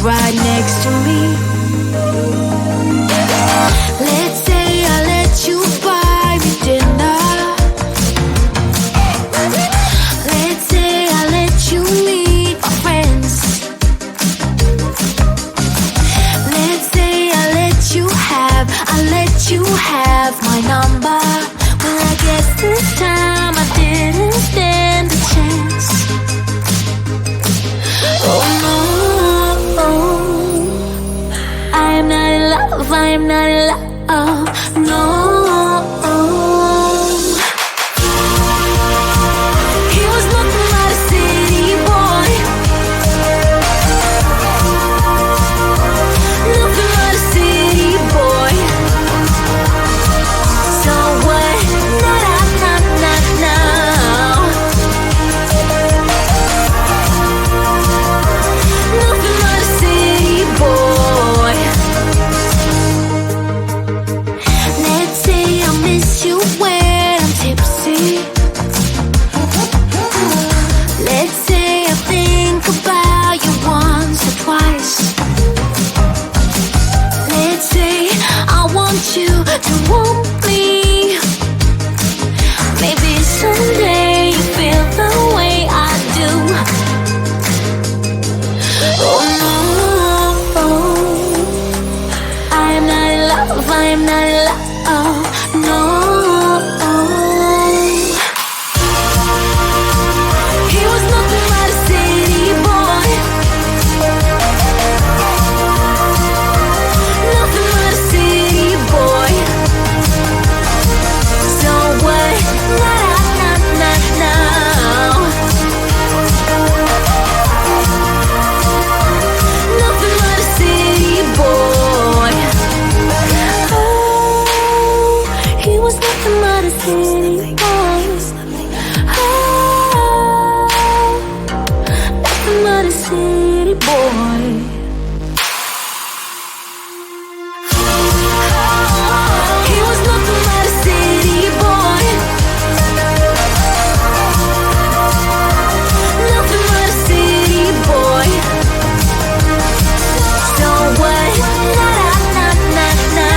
right next to me. Let's say I let you buy me dinner. Let's say I let you meet my friends. Let's say I let you have my number. Well, I guess this time I didn't stand a chance. Oh no, I'm not in love, I'm not in love, no. He was nothing but a city boy. Nothing but a city boy. So what? Nah, nah, nah, nah. Nothing but a city boy. Let's say I miss you when I'm tipsy. Let's say I think about you once or twice. Let's say I want you to want me. Maybe someday you feel the way I do. Oh no, I am not in love, I am not in love, no. He was nothing but a city boy. Nothing but a city boy. So what? Nah, nah, nah, nah. Nothing but a city boy. Oh, he was nothing but a city boy. Oh, nothing but a city boy. He was nothing but a city boy. Nothing but a city boy. So what? Nah, nah, nah, nah.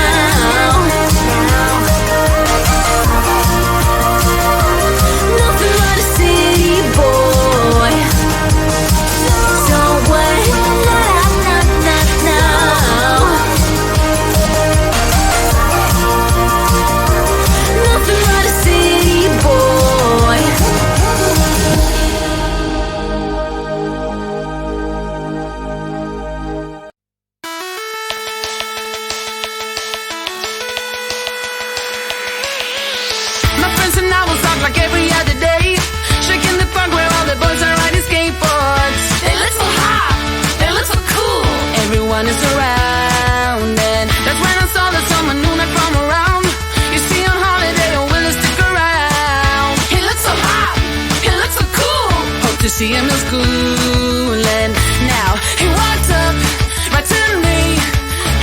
Nothing but a city boy. So what? Nah, nah, nah, nah. Nothing but a city boy. My friends and I will talk like every other day, shaking the park where all the boys are riding skateboards. They look so hot, they look so cool. Everyone is around, and that's when I saw that someone new not from around. You see on holiday, or will he stick around? He looks so hot, he looks so cool. Hope to see him in school, and now he walks up right to me,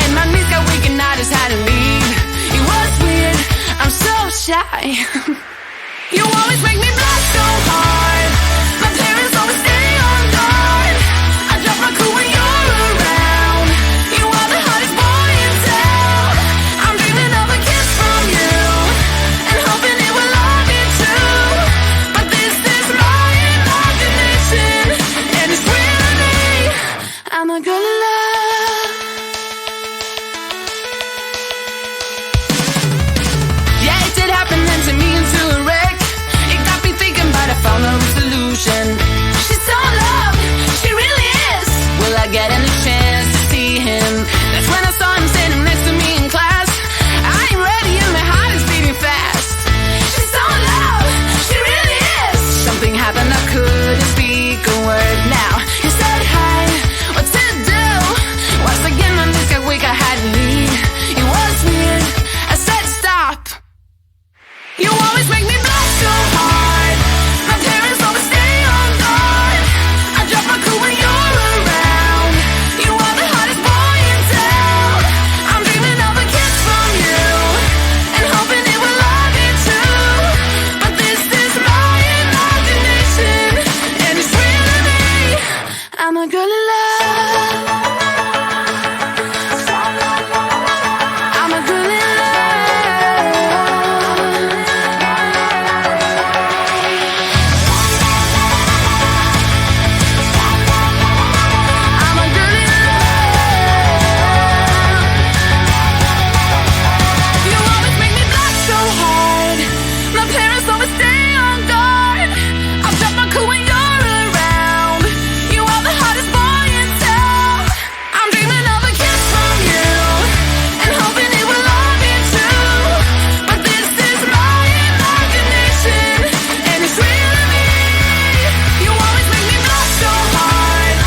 and my knees got weak and I just had to leave. It was weird, I'm so shy. You always make me blush so hard. My parents always stay on guard. I drop my cool when you're around. You are the hottest boy in town. I'm dreaming of a kiss from you, and hoping it will love me too. But this is my imagination, and it's real to me. I'm a girl in love. Yeah, it did happen then to me into a wreck. It got me thinking, but I found the My parents always stay on guard. I drop my cool when you're around. You are the hottest boy in town. I'm dreaming of a kiss from you and hoping it will all be true. But this is my imagination and it's real to me. You always make me blush so hard.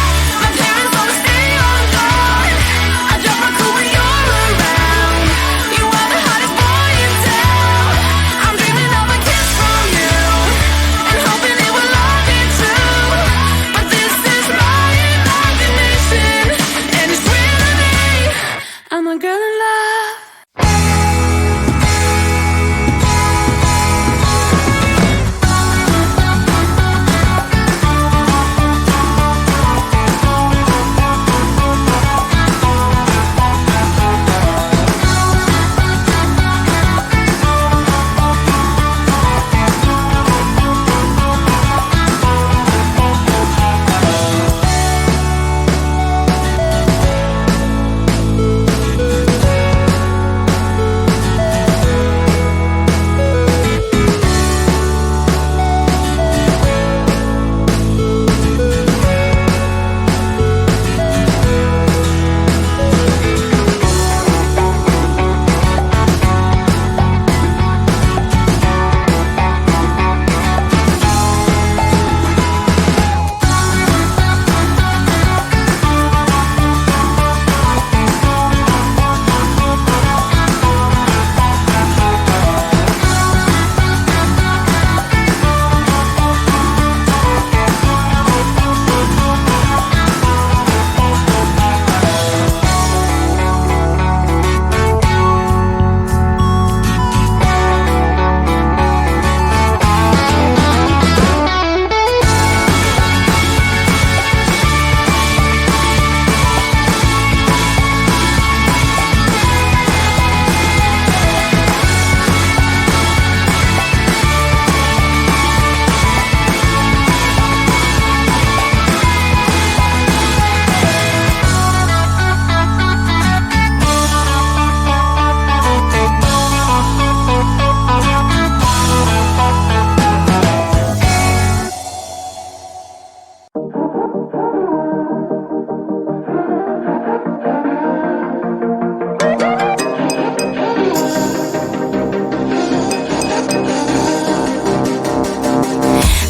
My parents always stay on guard. I drop my cool when you're around. You are the hottest boy in town. I'm dreaming of a kiss from you and hoping it will all be true. But this is my imagination and it's real to me. I'm a girl in love.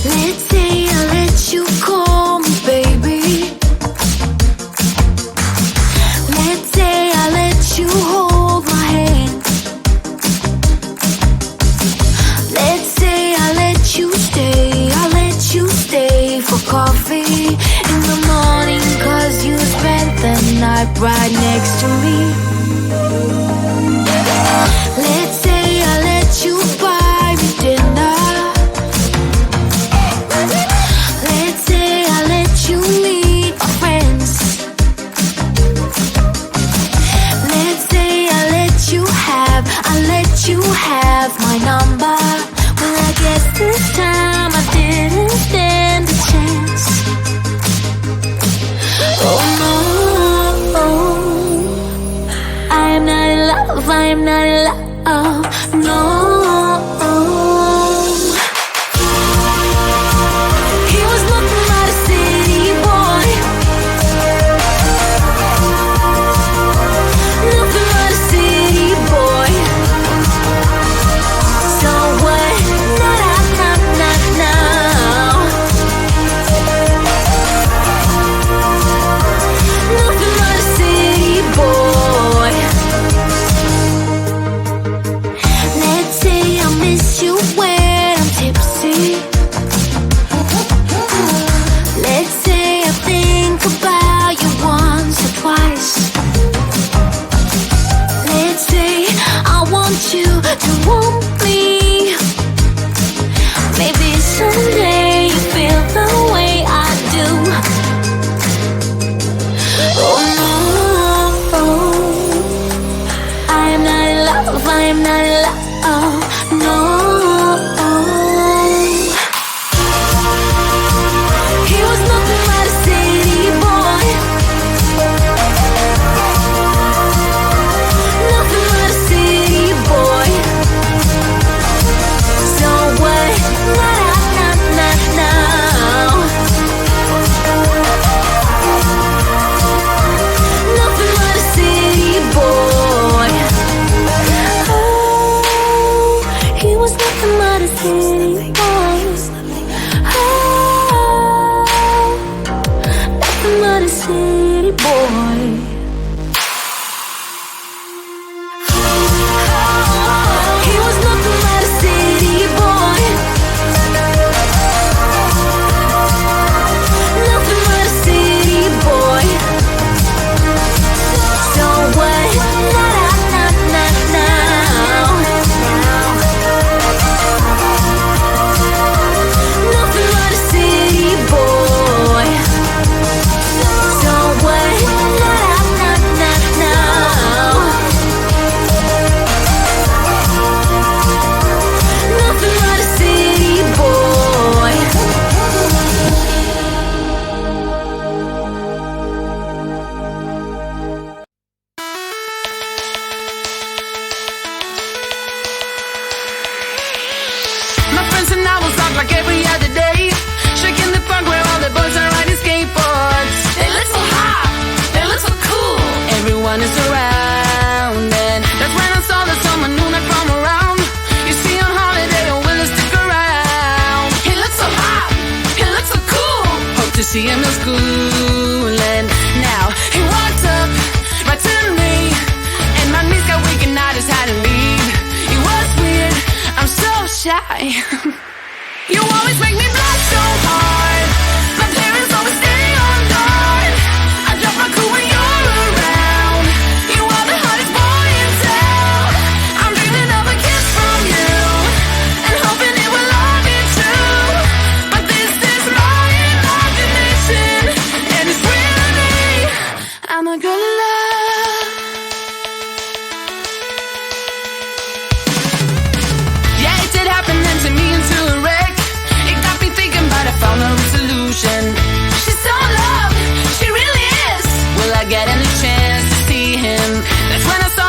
Let's say I let you call me baby. Let's say I let you hold my hand. Let's say I let you stay for coffee in the morning, 'cause you spent the night right next to me. Let's say I let you buy me dinner. Let's say I let you meet my friends. Let's say I let you have my number. Well, I guess this time I didn't stand a chance. Oh no, I am not in love, I am not in love, no. He was nothing but a city boy, nothing but a city boy. So what? Now. Nothing but a city boy. was nothing but a city boy. Oh, nothing but a city boy. He was nothing but a city boy. Nothing but a city boy. So what? Nothing but a city boy. So what? Nothing but a city boy. My friends and I will talk like every other day, shaking the park where all the boys are riding skateboards. They look so hot, they look so cool. Everyone is around, and that's when I saw that someone new not from around. You see on holiday, or will he stick around? He looks so hot, he looks so cool. Hope to see him in school, and now he walks up right to me, and my knees got weak and I just had to leave. It was weird, I'm so shy. You always make me blush so hard. My parents always stay on guard. I drop my cool when you're around. You are the hottest boy in town. I'm dreaming of a kiss from you, and hoping it will all be true. But this is my imagination, and it's really I'm a girl in love. Yeah, it did happen and to me into a wreck. It got me thinking, but I found a resolution. She's so in love, she really is. Will I get any chance to see him? That's when I saw